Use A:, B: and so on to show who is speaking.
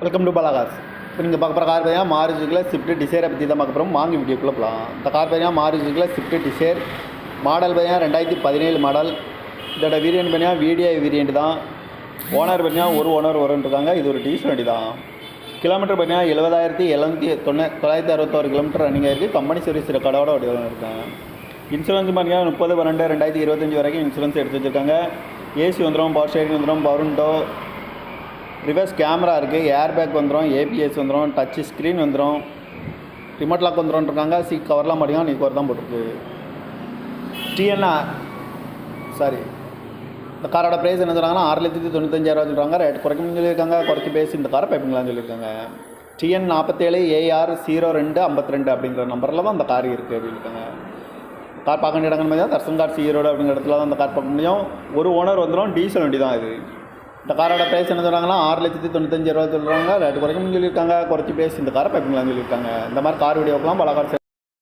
A: Welcome to பாலாகாஸ். இப்போ நீங்கள் பார்க்க போகிற கார் பார்த்தீங்கன்னா மாருதியில் ஸ்விஃப்ட் டிசைரை பற்றி தான் பார்க்க போகிறோம். வாங்கி வீடியோக்குள்ளே போகலாம். இந்த கார் பார்த்தீங்கன்னா மாருதியில் ஸ்விஃப்ட் டிசைர் மாடல் பார்த்தீங்கன்னா 2017 மாடல். இதோட வேரியன்ட் பார்த்தீங்கன்னா VDI வேரியன்ட் தான். ஓனர் பார்த்தீங்கன்னா ஒரு ஓனர் வரும்ன்றாங்க. இது ஒரு டீசல் வண்டி தான். கிலோமீட்டர் பார்த்தீங்கன்னா 70,961 கிலோமீட்டர் ரன்னிங் ஆகிருக்கு. கம்பெனி சர்வீஸ் ரெக்கார்டோட வண்டி இருக்காங்க. இன்சூரன்ஸ் பார்த்தீங்கன்னா 30/12/2025 வரைக்கும் இன்சூரன்ஸ் எடுத்து வச்சுருக்காங்க. ஏசி வந்துடும், பவர் ஸ்டேரிங் வந்துடும், பவர் விண்டோ, ரிவர்ஸ் கேமரா இருக்குது, ஏர் பேக் வந்துடும், ABS வந்துடும், டச் ஸ்க்ரீன் வந்துடும், ரிமோட் லாக் வந்துடும்ன்றாங்க. சீட் கவர்லாம் பார்த்தீங்கன்னா நீ கவர் தான் போட்டிருக்கு. இந்த காரோட ப்ரைஸ் என்ன சொல்கிறாங்கன்னா 6,95,000 சொல்கிறாங்க. ரேட் குறைக்கணும்னு சொல்லியிருக்காங்க. குறைச்சி பேசி இந்த காரை பைப்பிங்களான்னு சொல்லியிருக்காங்க. TN 47 AR 0252 அப்படிங்கிற நம்பரில் தான் அந்த கார் இருக்குது அப்படின்னு இருக்காங்க. கார் பார்க்க வேண்டிய இடங்கள் மாதிரி தர்சன் கார்ஸ் ஈரோடு அப்படிங்கிற இடத்துல தான் அந்த கார் பார்க்க முடியும். ஒரு ஓனர் வந்துடும், டீசல் வண்டி தான் இது. இந்த காரோட ப்ரைஸ் என்ன சொல்கிறாங்கன்னா 6,95,000 சொல்கிறாங்க. ரேட்டு குறைக்கணும்னு சொல்லியிருக்காங்க. குறைச்சி பேசி இந்த காரை பைப்பிங்களான்னு சொல்லியிருக்காங்க. இந்த மாதிரி கார் வீடியோக்கெலாம் பல கார்